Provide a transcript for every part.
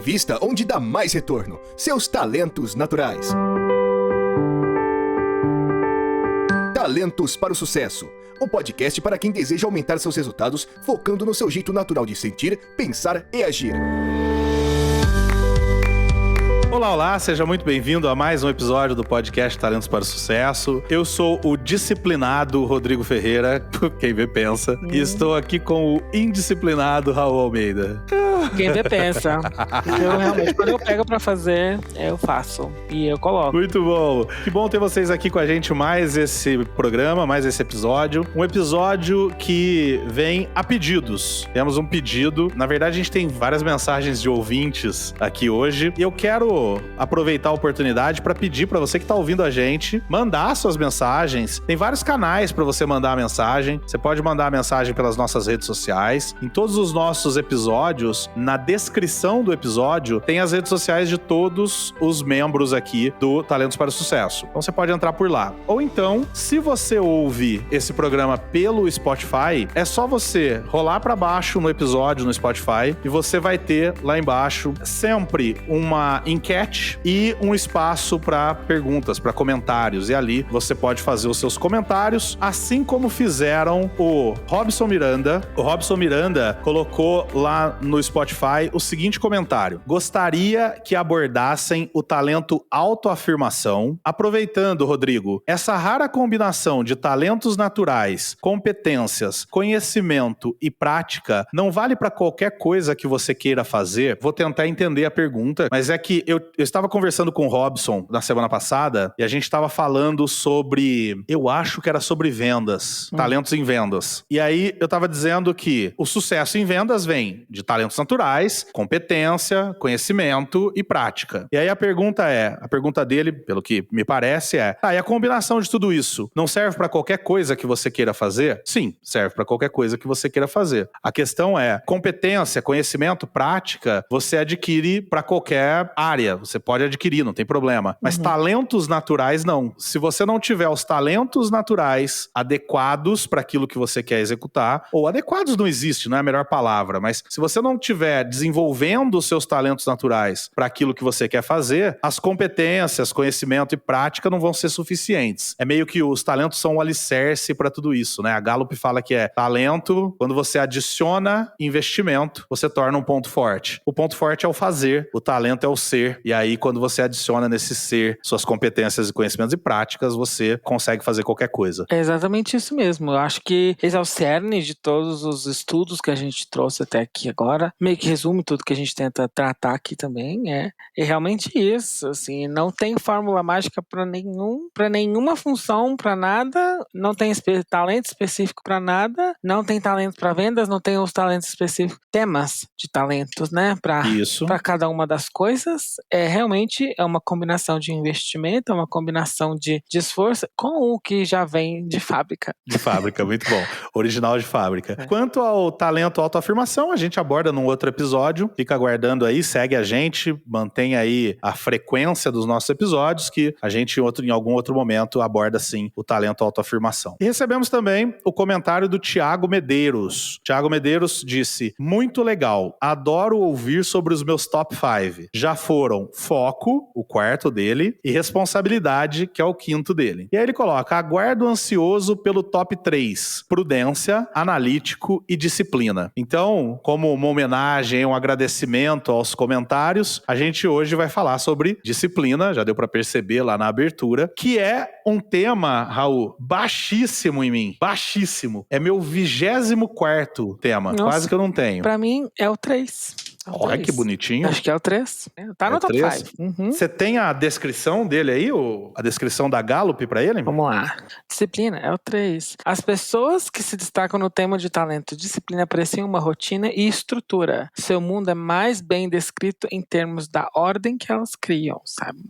invista onde dá mais retorno. Seus talentos naturais. Talentos para o Sucesso. Um podcast para quem deseja aumentar seus resultados, focando no seu jeito natural de sentir, pensar e agir. Olá, seja muito bem-vindo a mais um episódio do podcast Talentos para o Sucesso. Eu sou o disciplinado Rodrigo Ferreira, quem vê pensa, e estou aqui com o indisciplinado Raul Almeida. Quem vê pensa. Eu realmente, quando eu pego pra fazer, eu faço e eu coloco. Muito bom. Que bom ter vocês aqui com a gente mais esse programa, mais esse episódio. Um episódio que vem a pedidos. Temos um pedido. Na verdade, a gente tem várias mensagens de ouvintes aqui hoje. E eu quero aproveitar a oportunidade para pedir para você que tá ouvindo a gente, mandar suas mensagens. Tem vários canais para você mandar a mensagem. Você pode mandar a mensagem pelas nossas redes sociais. Em todos os nossos episódios, na descrição do episódio, tem as redes sociais de todos os membros aqui do Talentos para o Sucesso. Então você pode entrar por lá. Ou então, se você ouve esse programa pelo Spotify, é só você rolar para baixo no episódio no Spotify e você vai ter lá embaixo sempre uma enquete e um espaço para perguntas, para comentários. E ali você pode fazer os seus comentários, assim como fizeram o Robson Miranda. O Robson Miranda colocou lá no Spotify o seguinte comentário: gostaria que abordassem o talento autoafirmação, aproveitando, Rodrigo, essa rara combinação de talentos naturais, competências, conhecimento e prática não vale para qualquer coisa que você queira fazer? Vou tentar entender a pergunta, mas é que eu estava conversando com o Robson na semana passada e a gente estava falando sobre, eu acho que era sobre vendas, talentos em vendas. E aí eu estava dizendo que o sucesso em vendas vem de talentos naturais, competência, conhecimento e prática. E aí a pergunta dele, pelo que me parece, e a combinação de tudo isso não serve para qualquer coisa que você queira fazer? Sim, serve para qualquer coisa que você queira fazer. A questão é, competência, conhecimento, prática, você adquire para qualquer área. Você pode adquirir, não tem problema. Mas talentos naturais, não. Se você não tiver os talentos naturais adequados para aquilo que você quer executar, ou adequados não existe, não é a melhor palavra, mas se você não estiver desenvolvendo os seus talentos naturais para aquilo que você quer fazer, as competências, conhecimento e prática não vão ser suficientes. É meio que os talentos são o alicerce para tudo isso, né? A Gallup fala que é talento, quando você adiciona investimento, você torna um ponto forte. O ponto forte é o fazer, o talento é o ser. E aí, quando você adiciona nesse ser suas competências e conhecimentos e práticas, você consegue fazer qualquer coisa. É exatamente isso mesmo. Eu acho que esse é o cerne de todos os estudos que a gente trouxe até aqui agora. Meio que resume tudo que a gente tenta tratar aqui também. É realmente isso. Assim, não tem fórmula mágica para nenhuma função, para nada. Não tem talento específico para nada. Não tem talento para vendas. Não tem os talentos específicos. Temas de talentos, né? Para cada uma das coisas. Realmente é uma combinação de investimento, é uma combinação de esforço com o que já vem de fábrica. De fábrica, muito bom. Original de fábrica. Quanto ao talento autoafirmação, a gente aborda num outro episódio. Fica aguardando aí, segue a gente, mantém aí a frequência dos nossos episódios, que a gente em algum outro momento aborda sim o talento autoafirmação. E recebemos também o comentário do Thiago Medeiros. Thiago Medeiros disse: muito legal, adoro ouvir sobre os meus top 5. Já foram foco, o quarto dele, e responsabilidade, que é o quinto dele. E aí ele coloca: aguardo ansioso pelo top 3, prudência, analítico e disciplina. Então, como uma homenagem, um agradecimento aos comentários, a gente hoje vai falar sobre disciplina, já deu pra perceber lá na abertura, que é um tema, Raul, baixíssimo em mim, baixíssimo. É meu 24º tema. Nossa, quase que eu não tenho. Pra mim é o 3. Olha que bonitinho. Acho que é o 3. Tá no top 5. Você tem a descrição dele aí? A descrição da Gallup pra ele? Vamos lá. Disciplina é o 3. As pessoas que se destacam no tema de talento e disciplina apreciam uma rotina e estrutura. Seu mundo é mais bem descrito em termos da ordem que elas criam, sabe?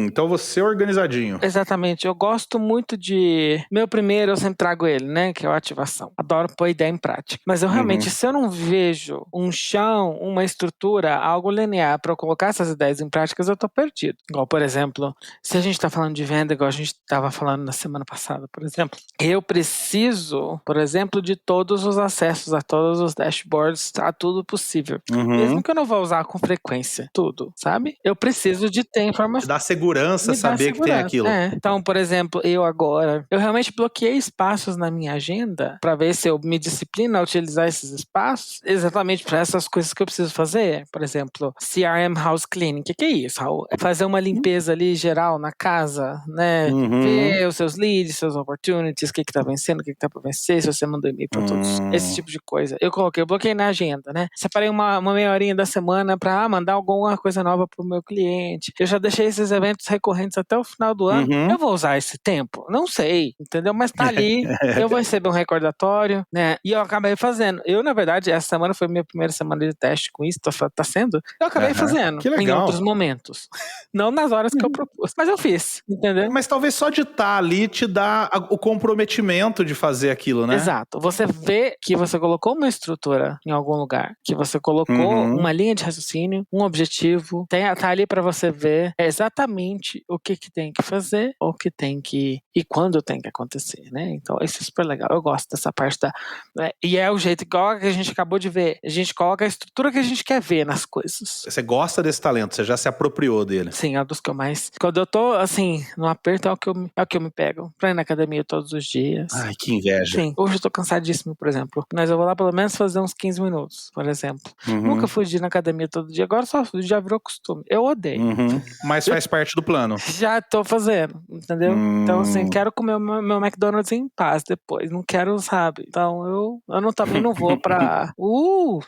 Então você é organizadinho. Exatamente. Eu gosto muito de... Meu primeiro, eu sempre trago ele, né? Que é a ativação. Adoro pôr ideia em prática. Mas eu realmente, se eu não vejo um chão, uma estrutura, algo linear para eu colocar essas ideias em práticas, eu tô perdido. Igual, por exemplo, se a gente tá falando de venda, igual a gente tava falando na semana passada, por exemplo, eu preciso, por exemplo, de todos os acessos a todos os dashboards, a tudo possível. Mesmo que eu não vou usar com frequência, tudo, sabe? Eu preciso de ter informação. Dá segurança saber que tem aquilo. Então, por exemplo, eu realmente bloqueei espaços na minha agenda para ver se eu me disciplino a utilizar esses espaços exatamente para essas coisas que eu preciso fazer. Por exemplo, CRM House Cleaning. O que é isso, Raul? É fazer uma limpeza ali geral na casa, né? Ver os seus leads, seus opportunities, o que tá vencendo, o que tá pra vencer, se você mandou e-mail pra todos, esse tipo de coisa. Eu bloqueei na agenda, né? Separei uma meia horinha da semana pra mandar alguma coisa nova pro meu cliente. Eu já deixei esses eventos recorrentes até o final do ano. Eu vou usar esse tempo? Não sei, entendeu? Mas tá ali, eu vou receber um recordatório, né? E eu acabei fazendo. Eu, na verdade, essa semana foi minha primeira semana de teste com isso, tá sendo. Eu acabei fazendo em outros momentos. Não nas horas que eu propus. Mas eu fiz, entendeu? Mas talvez só de estar ali te dá o comprometimento de fazer aquilo, né? Exato. Você vê que você colocou uma estrutura em algum lugar, que você colocou uma linha de raciocínio, um objetivo, tá ali pra você ver exatamente o que tem que fazer, o que tem que e quando tem que acontecer, né? Então, isso é super legal. Eu gosto dessa parte e é o jeito igual que a gente acabou de ver. A gente coloca a estrutura que a gente quer ver nas coisas. Você gosta desse talento, você já se apropriou dele. Sim, é um dos que eu mais... Quando eu tô, assim, no aperto, é o que eu me pego. Pra ir na academia todos os dias. Ai, que inveja. Sim, hoje eu tô cansadíssimo, por exemplo. Mas eu vou lá pelo menos fazer uns 15 minutos, por exemplo. Nunca fui na academia todo dia, agora só já virou costume. Eu odeio. Mas faz parte do plano. Já tô fazendo, entendeu? Então, assim, quero comer meu McDonald's em paz depois. Não quero, sabe? Então, eu também não vou pra...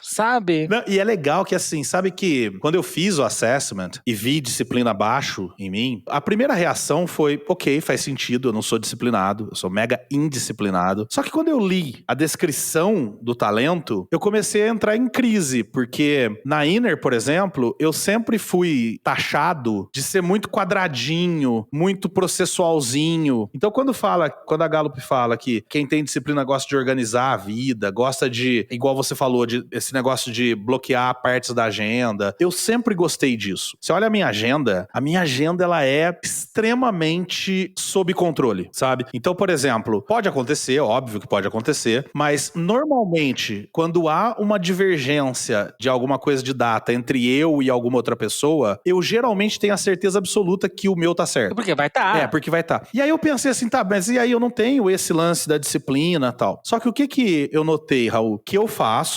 sabe? Não, e é legal que, assim, sabe que quando eu fiz o assessment e vi disciplina abaixo em mim, a primeira reação foi, ok, faz sentido, eu não sou disciplinado, eu sou mega indisciplinado. Só que quando eu li a descrição do talento, eu comecei a entrar em crise, porque na Inner, por exemplo, eu sempre fui taxado de ser muito quadradinho, muito processualzinho. Então, quando a Gallup fala que quem tem disciplina gosta de organizar a vida, gosta de, igual você falou, de esse negócio de bloquear partes da agenda, eu sempre gostei disso. Você olha a minha agenda ela é extremamente sob controle, sabe? Então, por exemplo, pode acontecer, óbvio que pode acontecer, mas normalmente, quando há uma divergência de alguma coisa de data entre eu e alguma outra pessoa, eu geralmente tenho a certeza absoluta que o meu tá certo. Porque vai estar. Porque vai estar. E aí eu pensei assim, tá, mas e aí eu não tenho esse lance da disciplina e tal. Só que o que eu notei, Raul? Que eu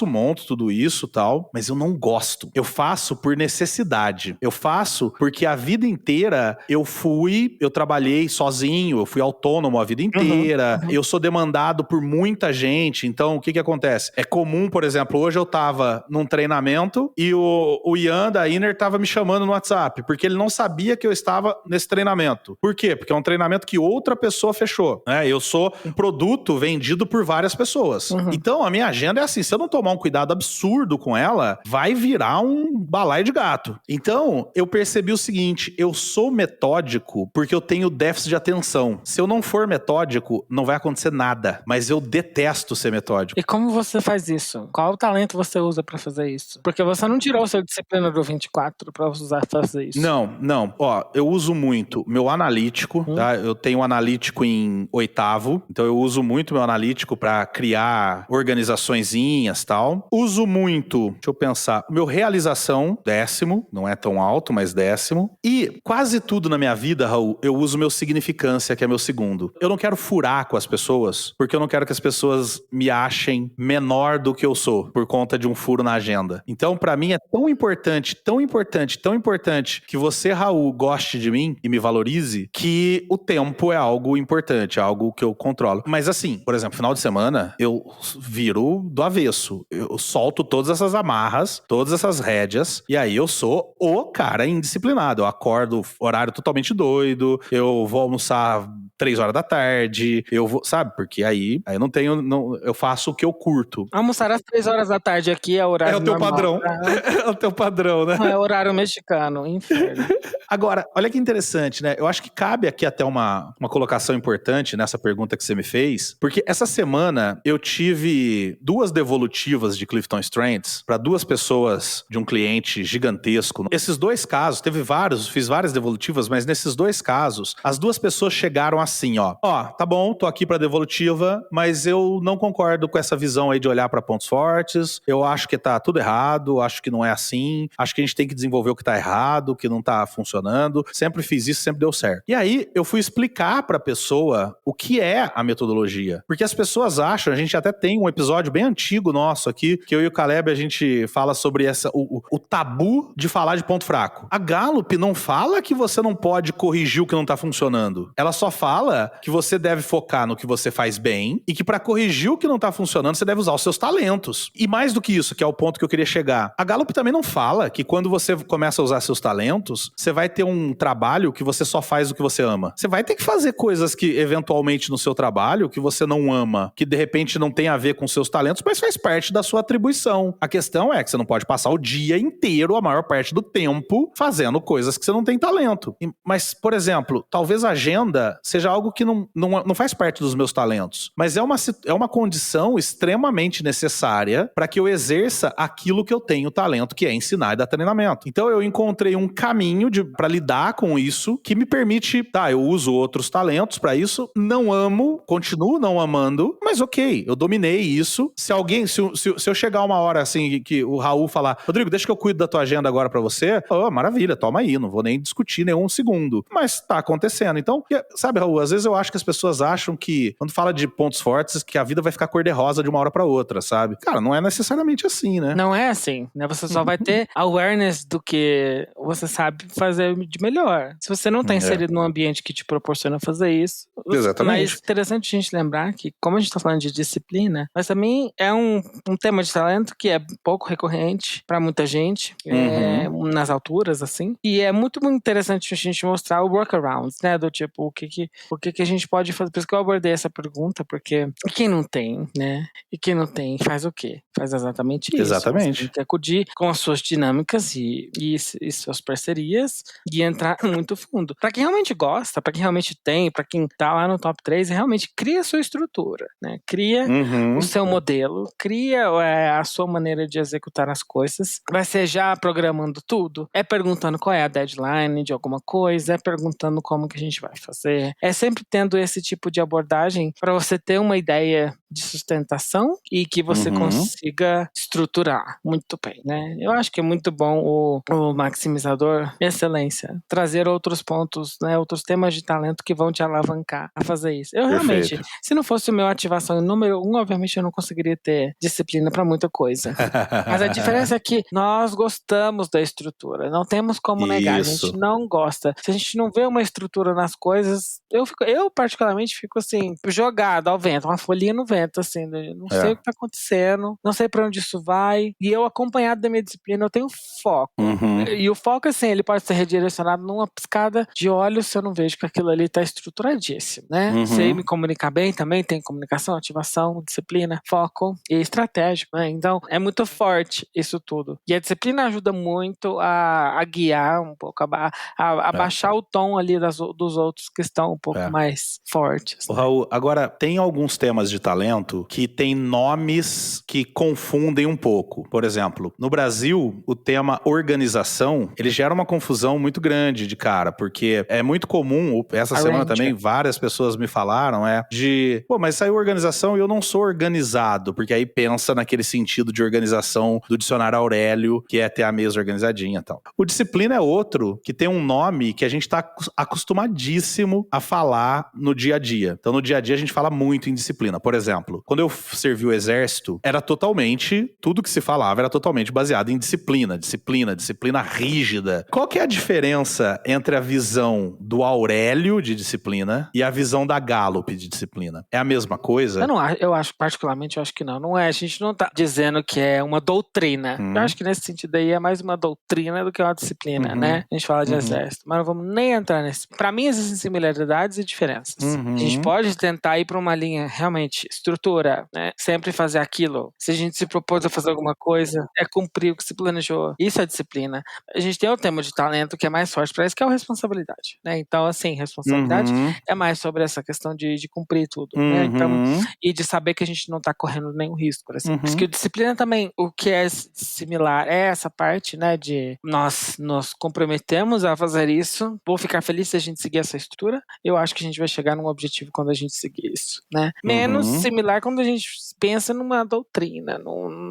monto tudo isso e tal, mas eu não gosto. Eu faço por necessidade. Eu faço porque a vida inteira eu trabalhei sozinho, eu fui autônomo a vida inteira, eu sou demandado por muita gente, então o que acontece? É comum, por exemplo, hoje eu tava num treinamento e o Ian da Inner tava me chamando no WhatsApp, porque ele não sabia que eu estava nesse treinamento. Por quê? Porque é um treinamento que outra pessoa fechou, né? Eu sou um produto vendido por várias pessoas. Então, a minha agenda é assim, se eu não tomar um cuidado absurdo com ela, vai virar um balaio de gato. Então, eu percebi o seguinte, eu sou metódico porque eu tenho déficit de atenção. Se eu não for metódico, não vai acontecer nada. Mas eu detesto ser metódico. E como você faz isso? Qual talento você usa pra fazer isso? Porque você não tirou o seu disciplina do 24 pra fazer isso. Não. Ó, eu uso muito meu analítico, tá? Eu tenho um analítico em 8º, então eu uso muito meu analítico pra criar organizaçõezinhas e tal. Uso muito, deixa eu pensar, meu realização, 10º, não é tão alto, mas 10º. E quase tudo na minha vida, Raul, eu uso meu significância, que é meu 2º. Eu não quero furar com as pessoas, porque eu não quero que as pessoas me achem menor do que eu sou, por conta de um furo na agenda. Então, pra mim, é tão importante que você, Raul, goste de mim e me valorize, que o tempo é algo importante, é algo que eu controlo. Mas assim, por exemplo, final de semana, eu viro do avesso. Eu solto todas essas amarras, todas essas rédeas, e aí eu sou o cara indisciplinado. Eu acordo horário totalmente doido, eu vou almoçar 3 horas da tarde, eu vou, sabe? Porque aí eu não tenho, eu faço o que eu curto. Almoçar às 3 horas da tarde aqui é horário É o teu normal, padrão. né? É o teu padrão, né? Não é horário mexicano, inferno. Agora, olha que interessante, né? Eu acho que cabe aqui até uma colocação importante nessa pergunta que você me fez, porque essa semana eu tive 2 devolutivas de Clifton Strengths para 2 pessoas de um cliente gigantesco. Esses 2 casos, teve vários, fiz várias devolutivas, mas nesses 2 casos, as 2 pessoas chegaram assim, ó, tá bom, tô aqui pra devolutiva, mas eu não concordo com essa visão aí de olhar pra pontos fortes, eu acho que tá tudo errado, acho que não é assim, acho que a gente tem que desenvolver o que tá errado, o que não tá funcionando, sempre fiz isso, sempre deu certo. E aí, eu fui explicar pra pessoa o que é a metodologia, porque as pessoas acham, a gente até tem um episódio bem antigo nosso aqui, que eu e o Caleb, a gente fala sobre o tabu de falar de ponto fraco. A Gallup não fala que você não pode corrigir o que não tá funcionando. Ela só fala que você deve focar no que você faz bem e que pra corrigir o que não tá funcionando, você deve usar os seus talentos. E mais do que isso, que é o ponto que eu queria chegar, a Gallup também não fala que quando você começa a usar seus talentos, você vai ter um trabalho que você só faz o que você ama. Você vai ter que fazer coisas que, eventualmente, no seu trabalho, que você não ama, que de repente não tem a ver com seus talentos, mas faz parte da sua atribuição. A questão é que você não pode passar o dia inteiro, a maior parte do tempo, fazendo coisas que você não tem talento. Mas, por exemplo, talvez a agenda seja algo que não faz parte dos meus talentos, mas é uma condição extremamente necessária para que eu exerça aquilo que eu tenho talento, que é ensinar e dar treinamento. Então eu encontrei um caminho para lidar com isso que me permite, eu uso outros talentos para isso, não amo, continuo não amando, mas ok, eu dominei isso. Se eu chegar uma hora assim que o Raul falar, Rodrigo, deixa que eu cuido da tua agenda agora para você, maravilha, toma aí, não vou nem discutir nenhum segundo. Mas tá acontecendo. Então, sabe, Raul, às vezes eu acho que as pessoas acham que, quando fala de pontos fortes, que a vida vai ficar cor-de-rosa de uma hora pra outra, sabe? Cara, não é necessariamente assim, né? Não é assim, né? Você só vai ter awareness do que você sabe fazer de melhor. Se você não tá inserido num ambiente que te proporciona fazer isso. Exatamente. Mas é interessante a gente lembrar que, como a gente tá falando de disciplina, mas também é um tema de talento que é pouco recorrente pra muita gente, nas alturas, assim. E é muito, muito interessante a gente mostrar o workarounds, né? Do tipo, o que a gente pode fazer. Por isso que eu abordei essa pergunta, porque quem não tem, né? E quem não tem, faz o quê? Faz exatamente isso. Exatamente. Você tem que acudir com as suas dinâmicas e suas parcerias e entrar muito fundo. Pra quem realmente gosta, pra quem realmente tem, pra quem tá lá no top 3, realmente cria a sua estrutura, né? Cria o seu modelo, cria a sua maneira de executar as coisas. Vai ser já programando tudo? É perguntando qual é a deadline de alguma coisa, é perguntando como que a gente vai fazer. É sempre tendo esse tipo de abordagem para você ter uma ideia de sustentação e que você consiga estruturar muito bem, né? Eu acho que é muito bom o maximizador excelência, trazer outros pontos, né, outros temas de talento que vão te alavancar a fazer isso. Eu realmente, se não fosse o meu ativação número 1, obviamente eu não conseguiria ter disciplina para muita coisa. Mas a diferença é que nós gostamos da estrutura, não temos como negar, a gente não gosta. Se a gente não vê uma estrutura nas coisas, eu particularmente fico assim, jogado ao vento, uma folhinha no vento, assim, não sei o que tá acontecendo, não sei pra onde isso vai, e eu, acompanhado da minha disciplina, eu tenho foco. E o foco, assim, ele pode ser redirecionado numa piscada de olhos se eu não vejo que aquilo ali tá estruturadíssimo, né? Sei me comunicar bem também, tem comunicação, ativação, disciplina, foco e estratégico, né? Então, é muito forte isso tudo. E a disciplina ajuda muito a guiar um pouco, a baixar o tom ali dos outros que estão um pouco mais fortes. Né? Raul, agora, tem alguns temas de talento que tem nomes que confundem um pouco. Por exemplo, no Brasil, o tema organização, ele gera uma confusão muito grande de cara, porque é muito comum, essa semana também, várias pessoas me falaram, mas saiu organização e eu não sou organizado, porque aí pensa naquele sentido de organização do dicionário Aurélio, que é ter a mesa organizadinha e tal. O disciplina é outro, que tem um nome que a gente tá acostumadíssimo a falar no dia a dia. Então, no dia a dia, a gente fala muito em disciplina. Por exemplo, exemplo, quando eu servi o exército, tudo que se falava era totalmente baseado em disciplina rígida. Qual que é a diferença entre a visão do Aurélio de disciplina e a visão da Gallup de disciplina? É a mesma coisa? Eu acho, particularmente, eu acho que não. Não é, a gente não tá dizendo que é uma doutrina. Eu acho que nesse sentido aí é mais uma doutrina do que uma disciplina, né? A gente fala de exército, mas não vamos nem entrar nesse. Pra mim existem similaridades e diferenças. A gente pode tentar ir pra uma linha, realmente, estrutura, né? Sempre fazer aquilo. Se a gente se propôs a fazer alguma coisa, é cumprir o que se planejou. Isso é disciplina. A gente tem o tema de talento que é mais forte pra isso, que é a responsabilidade, né? Então, assim, responsabilidade é mais sobre essa questão de cumprir tudo, né? Então, e de saber que a gente não tá correndo nenhum risco, por exemplo. Porque a disciplina também, o que é similar é essa parte, né? De nós nos comprometemos a fazer isso, vou ficar feliz se a gente seguir essa estrutura, eu acho que a gente vai chegar num objetivo quando a gente seguir isso, né? Menos similar quando a gente pensa numa doutrina,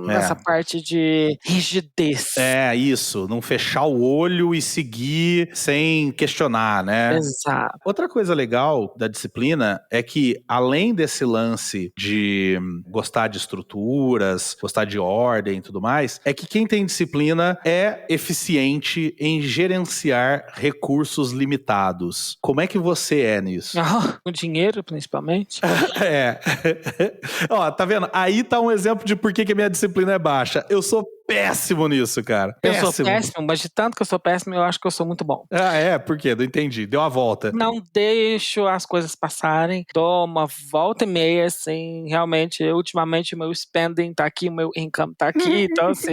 nessa parte de rigidez. É, isso, não fechar o olho e seguir sem questionar, né? Exato. Outra coisa legal da disciplina é que, além desse lance de gostar de estruturas, gostar de ordem e tudo mais, é que quem tem disciplina é eficiente em gerenciar recursos limitados. Como é que você é nisso? O dinheiro, principalmente. É. Ó, tá vendo? Aí tá um exemplo de por que a minha disciplina é baixa. Eu sou péssimo nisso, cara. Eu sou péssimo, mas de tanto que eu sou péssimo, eu acho que eu sou muito bom. Ah, é? Por quê? Não entendi. Deu a volta. Não deixo as coisas passarem. Dou uma volta e meia, assim. Realmente, ultimamente, o meu spending tá aqui, o meu income tá aqui. Então, assim,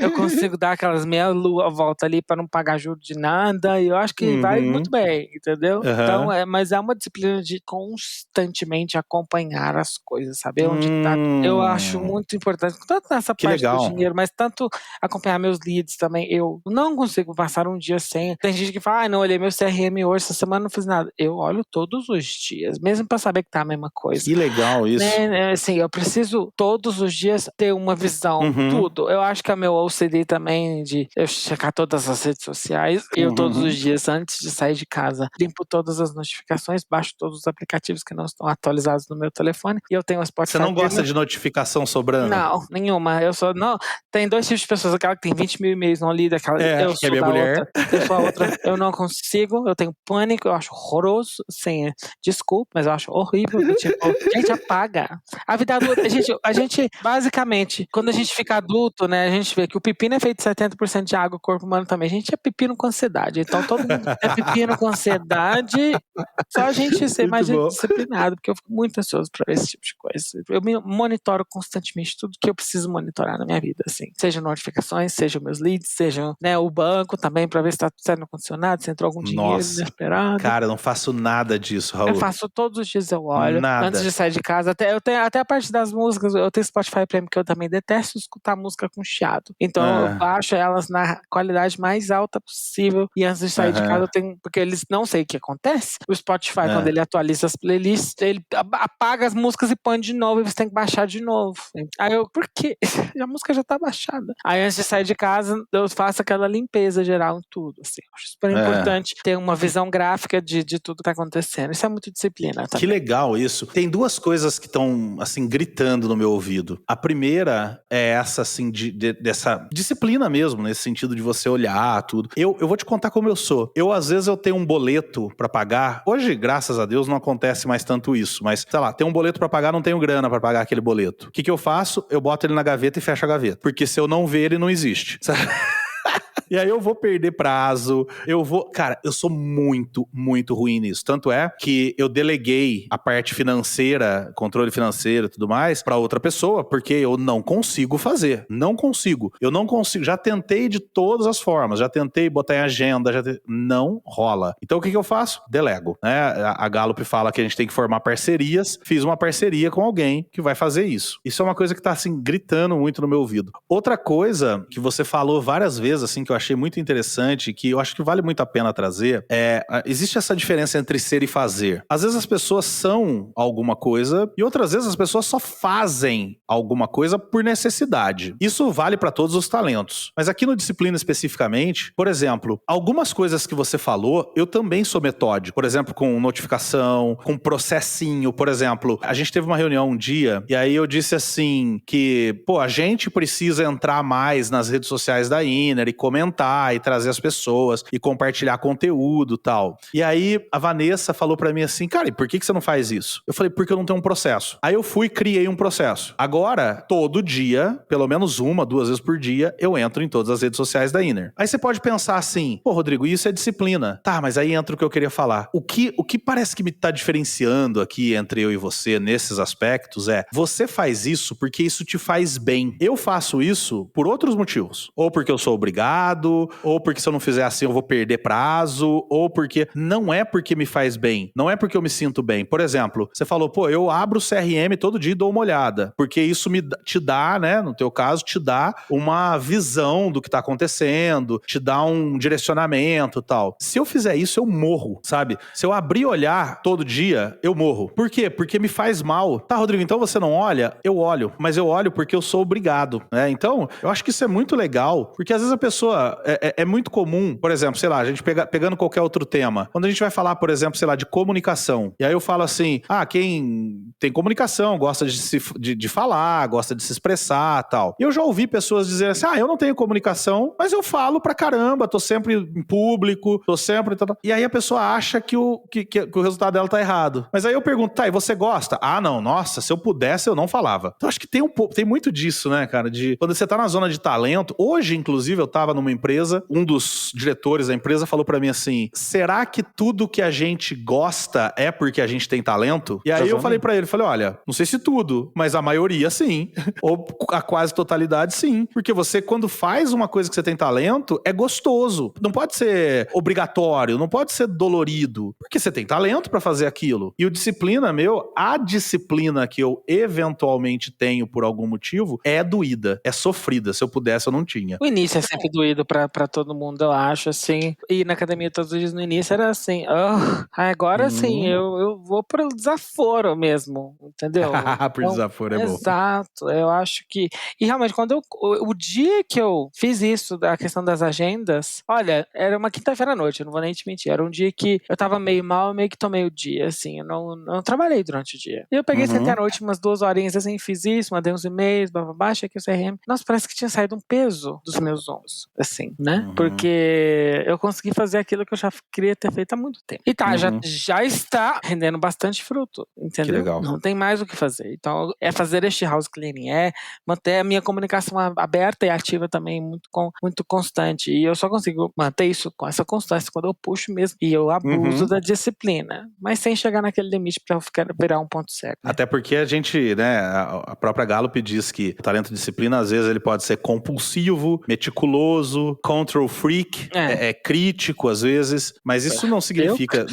eu consigo dar aquelas meia lua volta ali pra não pagar juros de nada. E eu acho que vai muito bem, entendeu? Então, mas é uma disciplina de constantemente acompanhar as coisas, saber onde tá. Eu acho muito importante, tanto nessa parte do dinheiro, mas tanto acompanhar meus leads também. Eu não consigo passar um dia sem. Tem gente que fala, não olhei meu CRM hoje, essa semana não fiz nada. Eu olho todos os dias, mesmo pra saber que tá a mesma coisa. Que legal isso. Né? Assim, eu preciso todos os dias ter uma visão, tudo. Eu acho que é meu OCD também, de eu checar todas as redes sociais. Eu todos os dias, antes de sair de casa, limpo todas as notificações, baixo todos os aplicativos que não estão atualizados no meu telefone. E eu tenho as Spotify. Você não gosta de notificação sobrando? Não, nenhuma. Eu só não. Tem dois tipos de pessoas, aquela que tem 20 mil e-mails não lida, aquela eu sou minha mulher. outra. Eu sou a outra. Eu não consigo, eu tenho pânico, eu acho horroroso, assim, desculpa, mas eu acho horrível. Tipo, gente, apaga. A vida adulta, a gente, basicamente, quando a gente fica adulto, né, a gente vê que o pepino é feito de 70% de água, o corpo humano também. A gente é pepino com ansiedade. Então, todo mundo é pepino com ansiedade, só a gente ser mais disciplinado, porque eu fico muito ansioso pra ver esse tipo de coisa. Eu me monitoro constantemente tudo que eu preciso monitorar na minha vida, assim. Seja notificações, seja meus leads, seja, né, o banco também, pra ver se tá tudo certo no condicionado, se entrou algum dinheiro inesperado. Cara, eu não faço nada disso, Raul. Eu faço todos os dias, eu olho. Nada. Antes de sair de casa, até a parte das músicas, eu tenho Spotify Premium, que eu também detesto escutar música com chiado. Então eu baixo elas na qualidade mais alta possível. E antes de sair de casa, eu tenho. Porque eles não sei o que acontece. O Spotify, quando ele atualiza as playlists, ele apaga as músicas e põe de novo, e você tem que baixar de novo. Aí eu, por quê? A música já tá baixada. Aí antes de sair de casa, eu faço aquela limpeza geral em tudo. Assim. Eu acho super importante ter uma visão gráfica de tudo que tá acontecendo. Isso é muito disciplina também. Que legal isso. Tem duas coisas que estão, assim, gritando no meu ouvido. A primeira é essa, assim, dessa disciplina mesmo, nesse sentido de você olhar tudo. Eu vou te contar como eu sou. Às vezes, eu tenho um boleto pra pagar. Hoje, graças a Deus, não acontece mais tanto isso. Mas, sei lá, tem um boleto pra pagar, não tenho grana pra pagar aquele boleto. O que eu faço? Eu boto ele na gaveta e fecho a gaveta. Porque se eu não ver, ele não existe. Sabe? E aí eu vou perder prazo, Cara, eu sou muito, muito ruim nisso. Tanto é que eu deleguei a parte financeira, controle financeiro e tudo mais, pra outra pessoa, porque eu não consigo fazer. Não consigo. Eu não consigo. Já tentei de todas as formas. Já tentei botar em agenda. Não rola. Então o que eu faço? Delego. Né? A Gallup fala que a gente tem que formar parcerias. Fiz uma parceria com alguém que vai fazer isso. Isso é uma coisa que tá, assim, gritando muito no meu ouvido. Outra coisa que você falou várias vezes, assim, que eu achei muito interessante, que eu acho que vale muito a pena trazer, existe essa diferença entre ser e fazer. Às vezes as pessoas são alguma coisa e outras vezes as pessoas só fazem alguma coisa por necessidade. Isso vale para todos os talentos. Mas aqui no Disciplina especificamente, por exemplo, algumas coisas que você falou, eu também sou metódico. Por exemplo, com notificação, com processinho. Por exemplo, a gente teve uma reunião um dia e aí eu disse assim que, a gente precisa entrar mais nas redes sociais da Inner e comentar e trazer as pessoas e compartilhar conteúdo e tal. E aí a Vanessa falou pra mim assim, cara, e por que você não faz isso? Eu falei, porque eu não tenho um processo. Aí eu fui e criei um processo. Agora, todo dia, pelo menos 1, 2 vezes por dia, eu entro em todas as redes sociais da Inner. Aí você pode pensar assim, Rodrigo, isso é disciplina. Tá, mas aí entra o que eu queria falar. O que parece que me tá diferenciando aqui entre eu e você nesses aspectos você faz isso porque isso te faz bem. Eu faço isso por outros motivos. Ou porque eu sou obrigado, ou porque se eu não fizer assim eu vou perder prazo, ou porque não é porque me faz bem, não é porque eu me sinto bem. Por exemplo, você falou, eu abro o CRM todo dia e dou uma olhada, porque isso te dá, né, no teu caso, te dá uma visão do que tá acontecendo, te dá um direcionamento e tal. Se eu fizer isso, eu morro, sabe? Se eu abrir e olhar todo dia, eu morro. Por quê? Porque me faz mal. Tá, Rodrigo, então você não olha? Eu olho, mas eu olho porque eu sou obrigado, né? Então, eu acho que isso é muito legal, porque às vezes a pessoa, é muito comum, por exemplo, sei lá, a gente pegando qualquer outro tema, quando a gente vai falar, por exemplo, sei lá, de comunicação, e aí eu falo assim, quem tem comunicação gosta de falar, gosta de se expressar, tal. E eu já ouvi pessoas dizerem assim, eu não tenho comunicação, mas eu falo pra caramba, tô sempre em público, tô sempre... E aí a pessoa acha que o resultado dela tá errado. Mas aí eu pergunto, tá, e você gosta? Não, nossa, se eu pudesse eu não falava. Então acho que tem muito disso, né, cara, de quando você tá na zona de talento. Hoje, inclusive, eu tava numa empresa, um dos diretores da empresa falou pra mim assim, será que tudo que a gente gosta é porque a gente tem talento? E aí eu falei pra ele, olha, não sei se tudo, mas a maioria sim, ou a quase totalidade sim, porque você quando faz uma coisa que você tem talento, é gostoso, não pode ser obrigatório, não pode ser dolorido, porque você tem talento pra fazer aquilo. E o Disciplina, a disciplina que eu eventualmente tenho por algum motivo é doída, é sofrida. Se eu pudesse, eu não tinha. O início é sempre doído pra todo mundo, eu acho, assim. E na academia todos os dias no início era assim, agora sim, eu vou pro desaforo mesmo, entendeu? Pro desaforo é bom. Exato, eu acho que... E realmente, o dia que eu fiz isso, da questão das agendas, olha, era uma quinta-feira à noite, eu não vou nem te mentir, era um dia que eu tava meio mal, meio que tomei o dia, assim, eu não trabalhei durante o dia. E eu peguei, sentei à noite umas 2 horinhas, assim, fiz isso, mandei uns e-mails, baixei aqui o CRM. Nossa, parece que tinha saído um peso dos meus ombros, assim, né? Porque eu consegui fazer aquilo que eu já queria ter feito há muito tempo. E já está rendendo bastante fruto, entendeu? Que legal. Não tem mais o que fazer. Então, é fazer este house cleaning, manter a minha comunicação aberta e ativa também, muito constante. E eu só consigo manter isso com essa constância quando eu puxo mesmo e eu abuso da disciplina, mas sem chegar naquele limite pra eu virar um ponto cego. Né? Até porque a gente, né, a própria Gallup diz que o talento de disciplina, às vezes, ele pode ser compulsivo, meticuloso, control freak, é crítico, às vezes, mas isso não significa...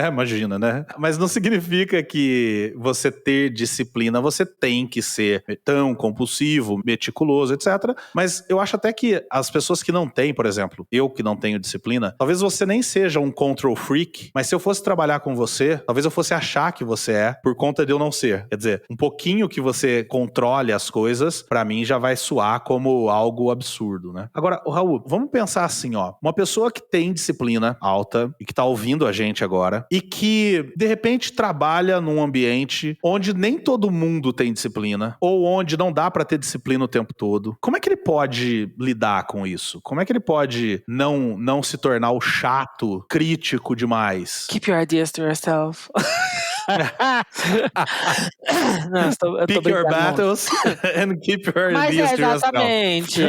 imagina, né? Mas não significa que você ter disciplina, você tem que ser tão compulsivo, meticuloso, etc. Mas eu acho até que as pessoas que não têm, por exemplo, eu que não tenho disciplina, talvez você nem seja um control freak, mas se eu fosse trabalhar com você, talvez eu fosse achar que você é, por conta de eu não ser. Quer dizer, um pouquinho que você controle as coisas, pra mim já vai soar como algo absurdo, né? Agora, Raul, vamos pensar assim, uma pessoa que tem disciplina alta e que tá ouvindo a gente agora e que, de repente, trabalha num ambiente onde nem todo mundo tem disciplina ou onde não dá pra ter disciplina o tempo todo. Como é que ele pode lidar com isso? Como é que ele pode não se tornar o chato, crítico demais? Keep your ideas to yourself. Não, Pick your battles and keep your ideas to yourself. Exatamente.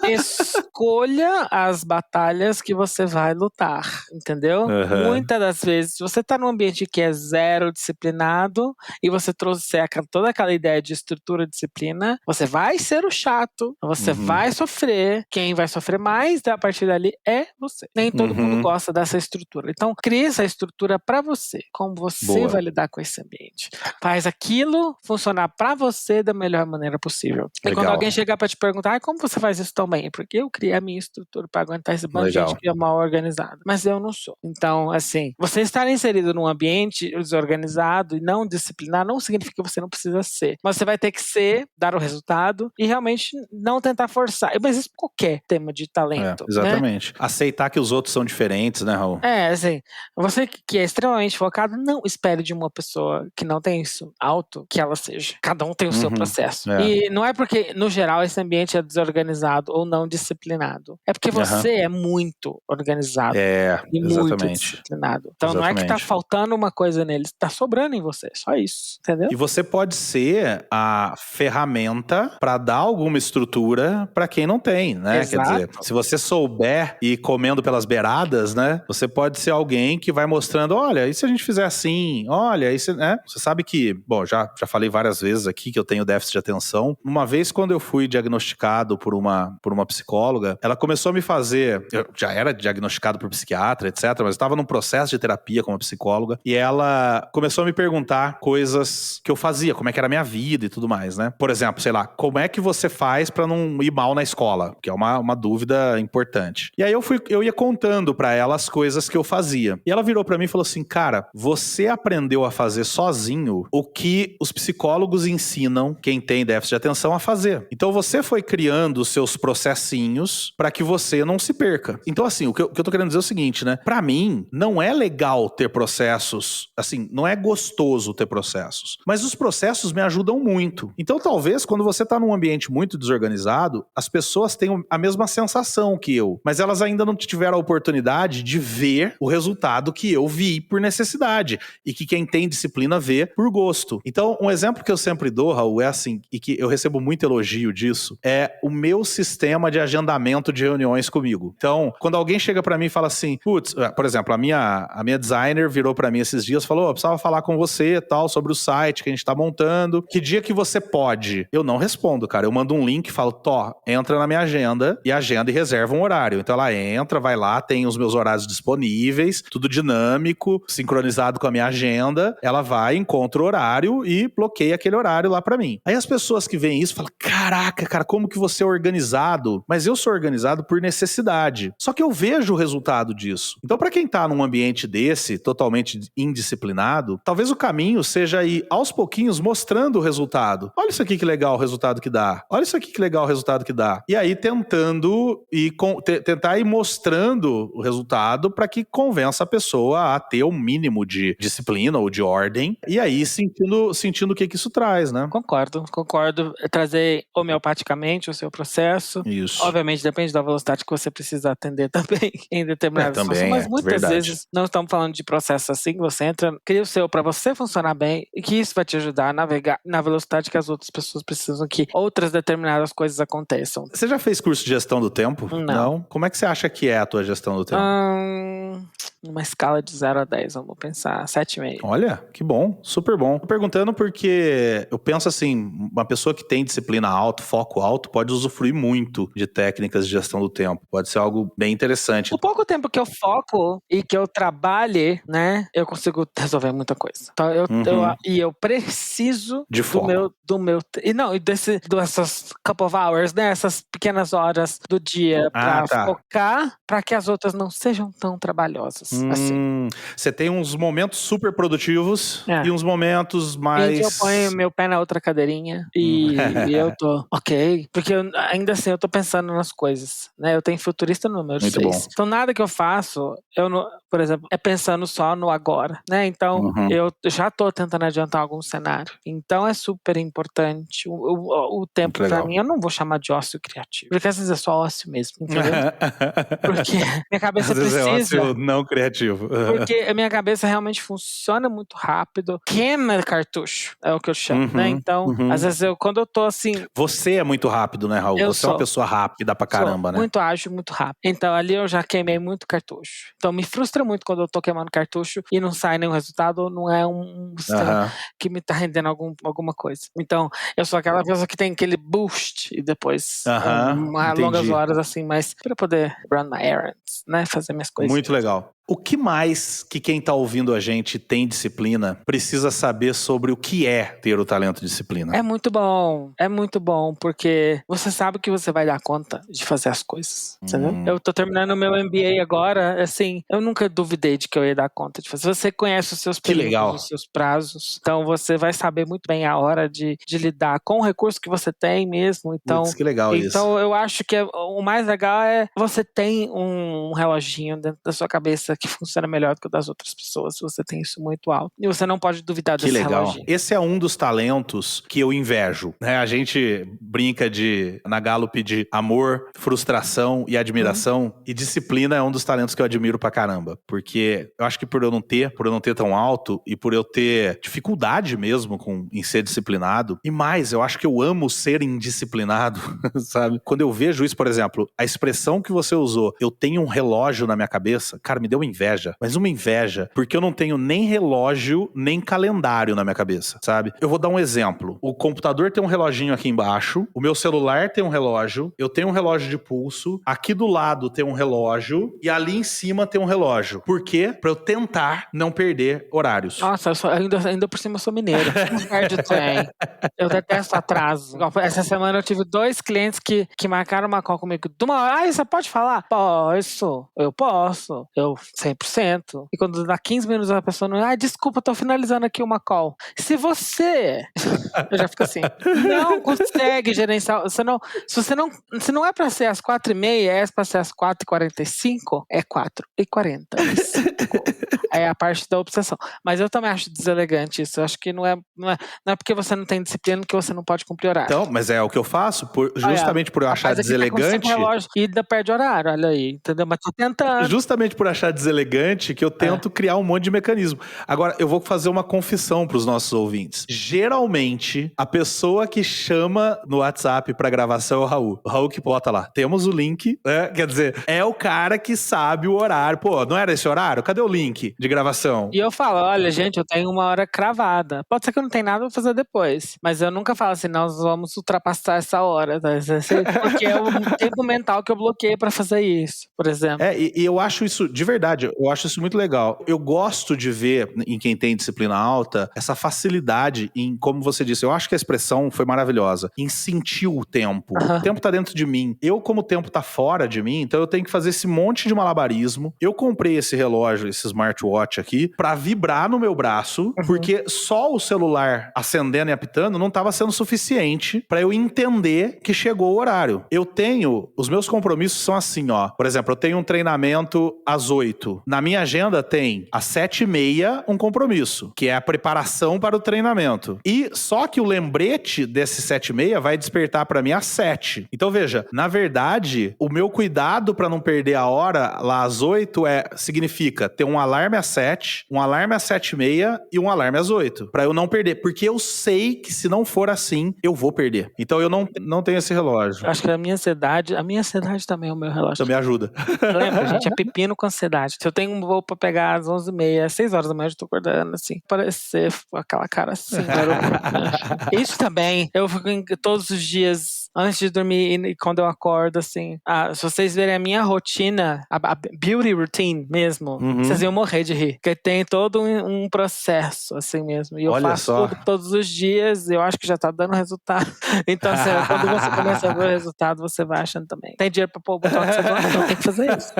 Escolha as batalhas que você vai lutar, entendeu? Muitas das vezes, se você tá num ambiente que é zero disciplinado e você trouxer toda aquela ideia de estrutura e disciplina, você vai ser o chato, você vai sofrer. Quem vai sofrer mais a partir dali é você. Nem todo mundo gosta dessa estrutura. Então, crie essa estrutura pra você. Como você vai lidar com esse ambiente. Faz aquilo funcionar pra você da melhor maneira possível. E quando Legal. alguém chegar pra te perguntar, como você faz isso tão bem? Porque eu criei a minha estrutura pra aguentar esse bando de Legal. gente que é mal organizada. Mas eu não sou. Então, assim, você estar inserido num ambiente desorganizado e não disciplinar não significa que você não precisa ser. Mas você vai ter que ser, dar o resultado e realmente não tentar forçar. Mas isso qualquer tema de talento, né? Exatamente. Aceitar que os outros são diferentes, né, Raul? Assim, você que é extremamente focado, não espere de uma pessoa que não tem isso alto que ela seja. Cada um tem o seu processo. E não é porque, no geral, esse ambiente é desorganizado ou não disciplinado. É porque você é muito organizado e muito disciplinado. Então não é que tá faltando uma coisa neles, tá sobrando em você. Só isso, entendeu? E você pode ser a ferramenta para dar alguma estrutura para quem não tem, né? Exato. Quer dizer, se você souber ir comendo pelas beiradas, né? Você pode ser alguém que vai mostrando, olha, e se a gente fizer assim? Olha, isso, né? Você sabe que, bom, já falei várias vezes aqui que eu tenho déficit de atenção. Uma vez quando eu fui diagnosticado por uma psicóloga, ela começou a me fazer, eu já era diagnosticado por psiquiatra, etc, mas eu estava num processo de terapia com uma psicóloga e ela começou a me perguntar coisas que eu fazia, como é que era a minha vida e tudo mais, né? Por exemplo, sei lá, como é que você faz pra não ir mal na escola? Que é uma dúvida importante. E aí eu ia contando pra ela as coisas que eu fazia. E ela virou pra mim e falou assim, cara, você aprendeu a fazer sozinho o que os psicólogos ensinam quem tem déficit de atenção a fazer. Então você foi criando os seus processinhos pra que você não se perca. Então assim, o que eu tô querendo dizer é o seguinte, né? Pra mim, não é legal ter processos, assim, não é gostoso ter processos. Mas os processos me ajudam muito. Então talvez quando você tá num ambiente muito desorganizado, as pessoas tenham a mesma sensação que eu, mas elas ainda não tiveram a oportunidade de ver o resultado que eu vi por necessidade e que quem tem disciplina vê por gosto. Então, um exemplo que eu sempre dou, Raul, é assim, e que eu recebo muito elogio disso, é o meu sistema de agendamento de reuniões comigo. Então, quando alguém chega pra mim e fala assim, putz, por exemplo, a minha designer virou pra mim esses dias e falou, eu precisava falar com você tal, sobre o site que a gente tá montando, que dia que você pode? Eu não respondo, cara, eu mando um link e falo, entra na minha agenda e reserva um horário. Então ela entra, vai lá, tem os meus horários disponíveis, tudo dinâmico, sincronizado com a minha agenda, ela vai, encontra o horário e bloqueia aquele horário lá pra mim. Aí as pessoas que veem isso falam, caraca, cara, como que você é organizado? Mas eu sou organizado por necessidade. Só que eu vejo o resultado disso. Então pra quem tá num ambiente desse, totalmente indisciplinado, talvez o caminho seja ir aos pouquinhos mostrando o resultado. Olha isso aqui que legal o resultado que dá. Olha isso aqui que legal o resultado que dá. E aí tentando e tentar ir mostrando o resultado para que convença a pessoa a ter um mínimo de disciplina ou de ordem. E aí sentindo o que isso traz, né? Concordo. Trazer homeopaticamente o seu processo. Isso. Obviamente depende da velocidade que você precisa atender também em determinadas situações, mas muitas vezes não estamos falando de processo assim, você entra, cria o seu para você funcionar bem e que isso vai te ajudar a navegar na velocidade que as outras pessoas precisam que outras determinadas coisas aconteçam. Você já fez curso de gestão do tempo? Não. Como é que você acha que é a tua gestão do tempo? Numa escala de 0 a 10, vamos pensar, 7,5. Olha, que bom, super bom. Tô perguntando porque eu penso assim, uma pessoa que tem disciplina alta, foco alto, pode usufruir muito de técnicas de gestão do tempo. Pode ser algo bem interessante. O pouco tempo que eu foco e que eu trabalhe, né, eu consigo resolver muita coisa. Então eu preciso de foco. Dessas couple of hours, né, essas pequenas horas do dia pra focar, pra que as outras não sejam tão trabalhosas. Assim. Você tem uns momentos super produtivos e uns momentos mais... E eu ponho meu pé na outra cadeirinha e eu tô ok. Porque ainda assim eu tô pensando nas coisas, né? Eu tenho futurista número 6. Bom. Então nada que eu faço, por exemplo, é pensando só no agora, né? Então eu já tô tentando adiantar algum cenário. Então é super importante. O tempo pra mim, eu não vou chamar de ócio criativo. Porque às vezes é só ócio mesmo, entendeu? Porque minha cabeça às vezes precisa... é ócio não criativo. Porque a minha cabeça realmente funciona muito rápido. Queima cartucho, é o que eu chamo, né? Então, às vezes quando eu tô assim... Você é muito rápido, né, Raul? Você é uma pessoa rápida pra caramba, né? Muito ágil, muito rápido. Então, ali eu já queimei muito cartucho. Então, me frustra muito quando eu tô queimando cartucho e não sai nenhum resultado, ou não é um sistema que me tá rendendo alguma coisa. Então, eu sou aquela pessoa que tem aquele boost e depois longas horas assim, mas pra poder run my errands, né? Fazer minhas coisas. Muito legal. O que mais que quem tá ouvindo a gente tem disciplina precisa saber sobre o que é ter o talento de disciplina? É muito bom, porque você sabe que você vai dar conta de fazer as coisas, entendeu? Eu tô terminando o meu MBA agora, assim, eu nunca duvidei de que eu ia dar conta de fazer. Você conhece os seus períodos, os seus prazos, então você vai saber muito bem a hora de lidar com o recurso que você tem mesmo, então... Putz, que legal isso. Então eu acho que o mais legal é você tem um reloginho dentro da sua cabeça que funciona melhor do que o das outras pessoas, você tem isso muito alto, e você não pode duvidar desse reloginho. Esse é um dos talentos que eu invejo, né? A gente brinca na Gallup de amor, frustração e admiração, e disciplina é um dos talentos que eu admiro pra caramba, porque eu acho que por eu não ter tão alto e por eu ter dificuldade mesmo em ser disciplinado, e mais, eu acho que eu amo ser indisciplinado, sabe? Quando eu vejo isso, por exemplo, a expressão que você usou, eu tenho um relógio na minha cabeça, cara, me deu uma inveja, mas uma inveja, porque eu não tenho nem relógio, nem calendário na minha cabeça, sabe? Eu vou dar um exemplo. O computador tem um reloginho aqui embaixo, o meu celular tem um relógio, eu tenho um relógio de pulso, aqui do lado tem um relógio e ali em cima tem um relógio. Por quê? Pra eu tentar não perder horários. Nossa, ainda por cima eu sou mineiro. Não perde o trem. Eu detesto atraso. Essa semana eu tive 2 clientes que marcaram uma call comigo de 1 hora. Ah, você pode falar? Posso. Eu posso. Eu 100%. E quando dá 15 minutos a pessoa não... Ah, desculpa, tô finalizando aqui uma call. Se você... Eu já fico assim. Não consegue gerenciar... Se não é pra ser às 4h30, é pra ser às 4h45, é 4h45. É a parte da obsessão. Mas eu também acho deselegante isso. Eu acho que não é porque você não tem disciplina que você não pode cumprir horário. Então, mas é o que eu faço, justamente por eu achar deselegante. E ainda perde horário, olha aí, entendeu? Mas tô tentando. Justamente por achar deselegante que eu tento criar um monte de mecanismo. Agora, eu vou fazer uma confissão pros nossos ouvintes. Geralmente, a pessoa que chama no WhatsApp pra gravação é o Raul. O Raul que bota lá. Temos o link, né? Quer dizer, é o cara que sabe o horário. Pô, não era esse horário? Cadê o link de gravação? E eu falo, olha, gente, eu tenho 1 hora cravada. Pode ser que eu não tenha nada pra fazer depois. Mas eu nunca falo assim, nós vamos ultrapassar essa hora. Tá? Porque é o tempo mental que eu bloqueei pra fazer isso, por exemplo. E eu acho isso, de verdade, eu acho isso muito legal. Eu gosto de ver em quem tem disciplina alta, essa facilidade em, como você disse, eu acho que a expressão foi maravilhosa, em sentir o tempo. O tempo tá dentro de mim. Eu, como o tempo tá fora de mim, então eu tenho que fazer esse monte de malabarismo. Eu comprei esse relógio, esse smartwatch aqui, pra vibrar no meu braço, porque só o celular acendendo e apitando não tava sendo suficiente pra eu entender que chegou o horário. Os meus compromissos são assim, ó. Por exemplo, eu tenho um treinamento às 8. Na minha agenda tem às 7h30 um compromisso, que é a preparação para o treinamento. E só que o lembrete desse 7h30 vai despertar pra mim às 7. Então veja, na verdade, o meu cuidado pra não perder a hora lá às 8 significa ter um alarme às 7, um alarme às 7h30 e um alarme às 8, pra eu não perder, porque eu sei que se não for assim, eu vou perder. Então eu não tenho esse relógio. Acho que a minha ansiedade também é o meu relógio. Também ajuda. Lembra, gente, é pepino com ansiedade. Se eu tenho um voo pra pegar às 11h30, às 6 horas da manhã, eu já tô acordando assim, parecer aquela cara assim. Isso também, eu fico todos os dias, antes de dormir e quando eu acordo, assim. Se vocês verem a minha rotina, a beauty routine mesmo, vocês iam morrer de rir. Porque tem todo um processo, assim mesmo. E eu faço tudo todos os dias, eu acho que já tá dando resultado. Então, assim, quando você começa a ver o resultado, você vai achando também. Tem dinheiro pra pôr o botão que você gosta, então tem que fazer isso.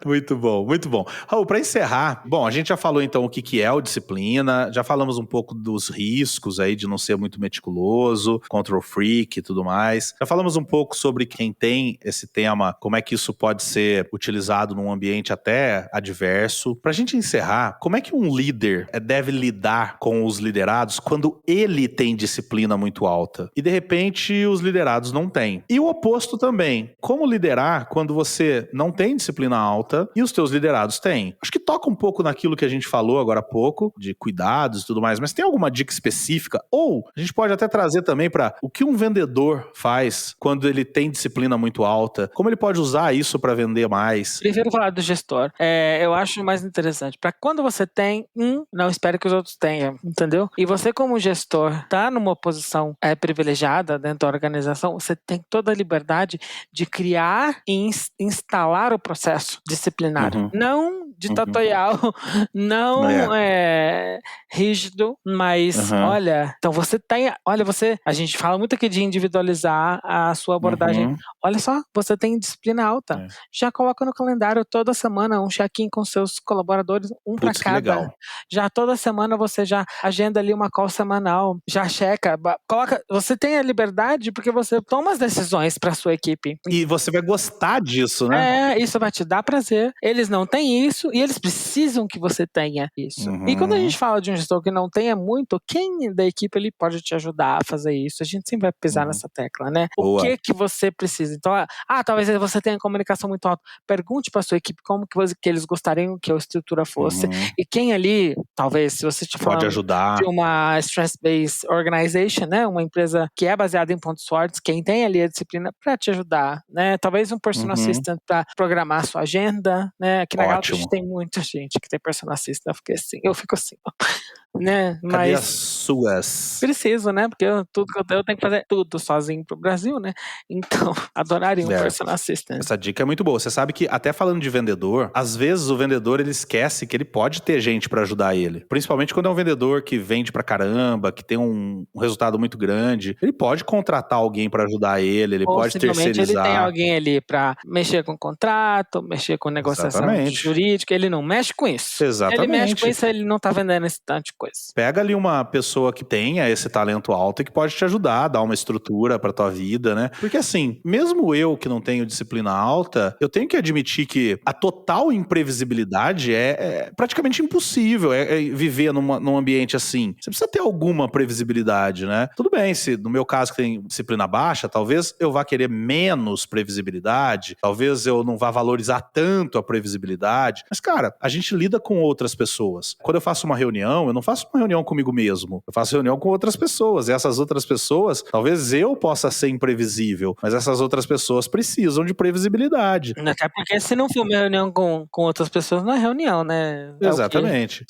Muito bom, muito bom. Raul, pra encerrar, bom, a gente já falou então o que é o disciplina, já falamos um pouco dos riscos aí de não ser muito meticuloso, control freak e tudo mais. Já falamos um pouco sobre quem tem esse tema, como é que isso pode ser utilizado num ambiente até adverso. Pra gente encerrar, como é que um líder deve lidar com os liderados quando ele tem disciplina muito alta? E de repente os liderados não têm. E o oposto também. Como liderar quando você não tem disciplina alta e os teus liderados têm? Acho que toca um pouco naquilo que a gente falou agora há pouco, de cuidados e tudo mais, mas tem alguma dica específica? Ou a gente pode até trazer também para o que um vendedor faz quando ele tem disciplina muito alta, como ele pode usar isso para vender mais? Prefiro falar do gestor. Eu acho mais interessante. Para quando você tem não espere que os outros tenham, entendeu? E você como gestor tá numa posição privilegiada dentro da organização, você tem toda a liberdade de criar e instalar o processo disciplinar. Não ditatorial, não rígido, mas olha, então você tem, a gente fala muito aqui de individualizar a sua abordagem. Olha só, você tem disciplina alta. Já coloca no calendário toda semana um check-in com seus colaboradores, para cada. Legal. Já toda semana você já agenda ali uma call semanal, já checa, coloca, você tem a liberdade porque você toma as decisões para sua equipe. E você vai gostar disso, né? Isso vai te dar prazer. Eles não têm isso e eles precisam que você tenha isso. E quando a gente fala de um gestor que não tenha muito, quem da equipe ele pode te ajudar a fazer isso? A gente sempre vai pisar nessa tecla, né? Boa. O que você precisa? Então, talvez você tenha comunicação muito alta. Pergunte para sua equipe como que eles gostariam que a estrutura fosse. E quem ali, talvez, se você te pode ajudar de uma stress-based organization, né? Uma empresa que é baseada em pontos fortes, quem tem ali a disciplina para te ajudar, né? Talvez um personal assistant para programar a sua agenda, né? Aqui na Galp a gente tem muita gente que tem personal assistant, eu fico assim, né? Cadê as suas? Preciso, né? Porque eu tenho que fazer tudo sozinho pro Brasil, né? Então, adoraria um personal assistant. Essa dica é muito boa. Você sabe que, até falando de vendedor, às vezes o vendedor ele esquece que ele pode ter gente para ajudar ele. Principalmente quando é um vendedor que vende pra caramba, que tem um resultado muito grande. Ele pode contratar alguém para ajudar ele pode terceirizar. Ele tem alguém ali para mexer com o contrato, mexer com negociação jurídica. Ele não mexe com isso. Exatamente. Ele mexe com isso, ele não tá vendendo esse tanto de coisa. Pega ali uma pessoa que tenha esse talento alto e que pode te ajudar, dar uma estrutura pra tua vida, né? Porque assim, mesmo eu que não tenho disciplina alta, eu tenho que admitir que a total imprevisibilidade é praticamente impossível viver num ambiente assim. Você precisa ter alguma previsibilidade, né? Tudo bem, se no meu caso que tem disciplina baixa, talvez eu vá querer menos previsibilidade, talvez eu não vá valorizar tanto a previsibilidade, mas cara, a gente lida com outras pessoas. Quando eu faço uma reunião, eu não faço uma reunião comigo mesmo, eu faço reunião com outras pessoas, e essas outras pessoas, talvez eu possa ser imprevisível, mas essas outras pessoas precisam de previsibilidade. Até porque se não for uma reunião com outras pessoas, não é reunião, né? Exatamente.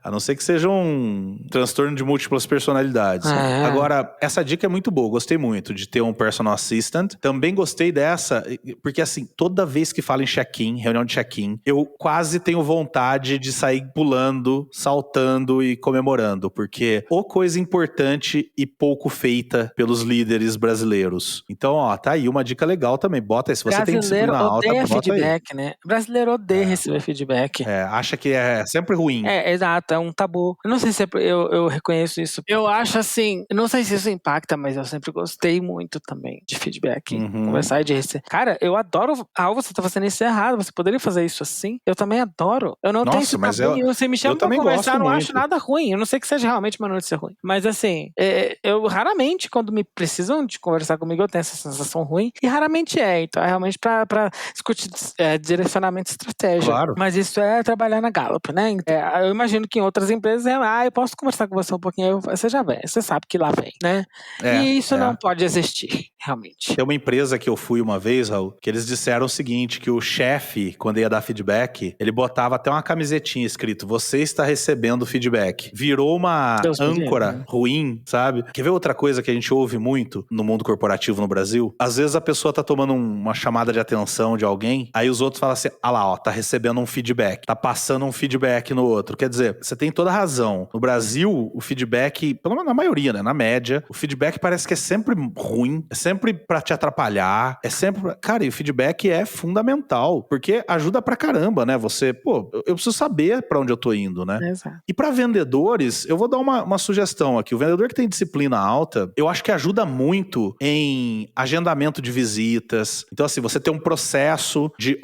A não ser que seja um transtorno de múltiplas personalidades. Agora, essa dica é muito boa, gostei muito de ter um personal assistant. Também gostei dessa, porque assim, toda vez que falo em check-in, reunião de check-in, eu quase tenho vontade de sair pulando, saltando e comemorando, porque coisa importante e pouco feita pelos líderes brasileiros. Então, tá aí uma dica legal também. Bota aí, se você tem disciplina alta, bota feedback, aí. Né? O brasileiro odeia receber feedback. Acha que é sempre ruim. Exato, é um tabu. Eu não sei se eu reconheço isso. Eu acho assim, eu não sei se isso impacta, mas eu sempre gostei muito também de feedback. Conversar e de receber. Cara, eu adoro. Você tá fazendo isso errado, você poderia fazer isso assim? Eu também adoro. Eu não tenho esse tabu. Você me chama pra conversar, eu não acho nada ruim. Eu não sei que seja realmente uma notícia ruim. Mas assim, eu raramente, quando me precisam de conversar comigo, eu tenho essa sensação ruim. E raramente então é realmente pra discutir direcionamento estratégico. Claro. Mas isso é trabalhar na Gallup, né? Eu imagino que em outras empresas eu posso conversar com você um pouquinho, você já vem, você sabe que lá vem, né? E isso não pode existir, realmente. Tem uma empresa que eu fui uma vez, Raul, que eles disseram o seguinte, que o chefe, quando ia dar feedback, ele botava até uma camisetinha escrito, você está recebendo feedback. Virou uma âncora ruim, sabe? Quer ver outra coisa que a gente ouve muito no mundo corporativo no Brasil? Às vezes a pessoa tá tomando uma chamada de atenção de alguém, aí os outros falam assim, tá recebendo um feedback, tá passando um feedback no outro. Quer dizer, você tem toda a razão. No Brasil, o feedback, pelo menos na maioria, né? Na média, o feedback parece que é sempre ruim, é sempre pra te atrapalhar, é sempre... Cara, e o feedback é fundamental, porque ajuda pra caramba, né? Você, eu preciso saber pra onde eu tô indo, né? Exato. E pra vendedores, eu vou dar uma sugestão aqui. O vendedor que tem disciplina alta, eu acho que ajuda muito em agendamento de visitas. Então, assim, você tem um processo de,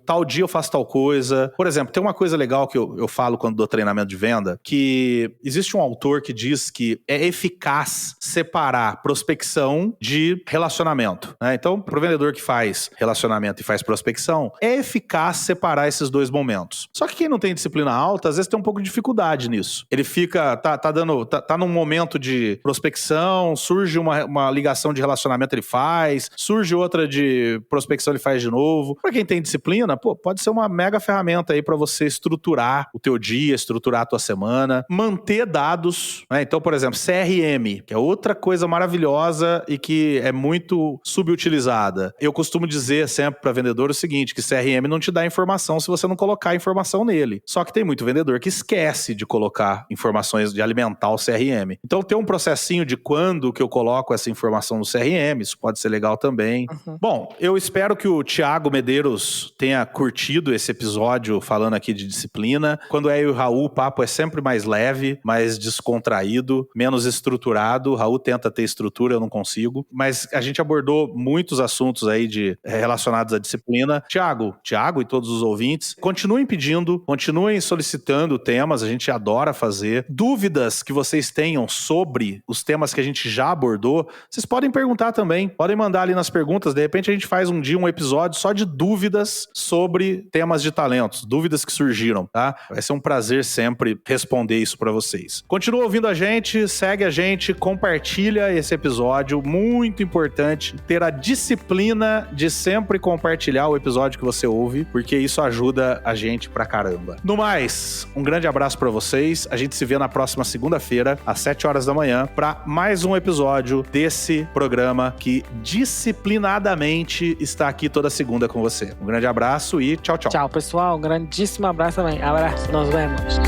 tal dia eu faço tal coisa. Por exemplo, tem uma coisa legal que eu falo quando dou treinamento de venda, que existe um autor que diz que é eficaz separar prospecção de relacionamento, né? Então, pro vendedor que faz relacionamento e faz prospecção, é eficaz separar esses dois momentos. Só que quem não tem disciplina alta, às vezes tem um pouco de dificuldade nisso. Ele fica, tá num momento de prospecção, surge uma ligação de relacionamento, ele faz, surge outra de prospecção, ele faz de novo. Pra quem tem disciplina, pode ser uma mega ferramenta aí pra você estruturar o teu dia, estruturar a tua semana, manter dados, né? Então, por exemplo, CRM, que é outra coisa maravilhosa e que é muito subutilizada. Eu costumo dizer sempre para vendedor o seguinte, que CRM não te dá dar informação se você não colocar informação nele. Só que tem muito vendedor que esquece de colocar informações, de alimentar o CRM. Então tem um processinho de quando que eu coloco essa informação no CRM, isso pode ser legal também. Bom, eu espero que o Thiago Medeiros tenha curtido esse episódio falando aqui de disciplina. Quando é eu e o Raul, o papo é sempre mais leve, mais descontraído, menos estruturado. O Raul tenta ter estrutura, eu não consigo. Mas a gente abordou muitos assuntos aí relacionados à disciplina. Thiago e todos os ouvintes, continuem pedindo, continuem solicitando temas, a gente adora fazer. Dúvidas que vocês tenham sobre os temas que a gente já abordou, vocês podem perguntar também, podem mandar ali nas perguntas, de repente a gente faz um dia um episódio só de dúvidas sobre temas de talentos, dúvidas que surgiram, tá? Vai ser um prazer sempre responder isso pra vocês. Continua ouvindo a gente, segue a gente, compartilha esse episódio, muito importante ter a disciplina de sempre compartilhar o episódio que você ouve, porque isso ajuda a gente pra caramba. No mais, um grande abraço pra vocês, a gente se vê na próxima segunda-feira, às 7 horas da manhã, pra mais um episódio desse programa que disciplinadamente está aqui toda segunda com você. Um grande abraço e tchau, tchau. Tchau, pessoal. Um grandíssimo abraço também. Abraço. Nos vemos.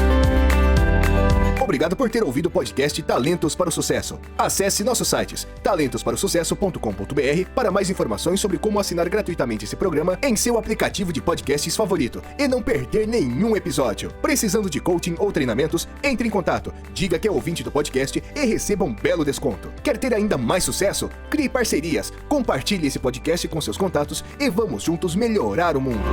Obrigado por ter ouvido o podcast Talentos para o Sucesso. Acesse nossos sites talentosparosucesso.com.br para mais informações sobre como assinar gratuitamente esse programa em seu aplicativo de podcasts favorito e não perder nenhum episódio. Precisando de coaching ou treinamentos? Entre em contato, diga que é ouvinte do podcast e receba um belo desconto. Quer ter ainda mais sucesso? Crie parcerias, compartilhe esse podcast com seus contatos e vamos juntos melhorar o mundo.